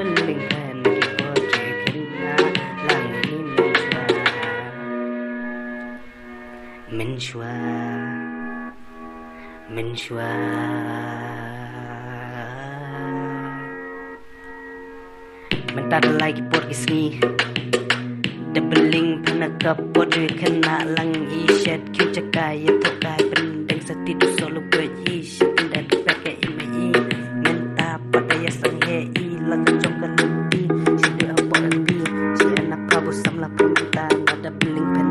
beling pen kipoje kena langi menshwa mentar lagi por kisni beling pen kipoje kena langi shed kicakai tokai pendeng setidu solo berji dan pakai imei menta pada ya sanghe ilang jongkan lebih sudah apa lebih siapa prabu samla perminta ada beling pen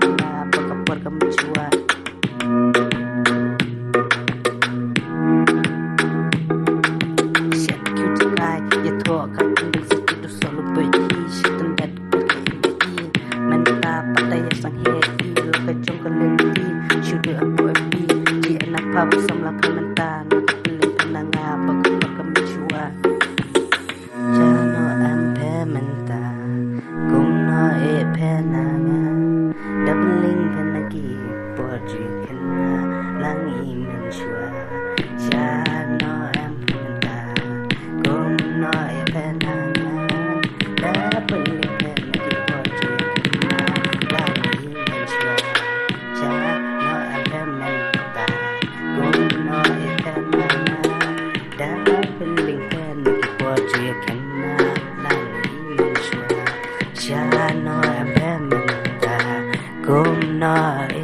apa kamu cua shed kicakai ya tokai pendeng setidu solo berji dan pakai imei menta pada ya sanghe ilang jongkan lebih sudah apa lebih siapa prabu samla perminta no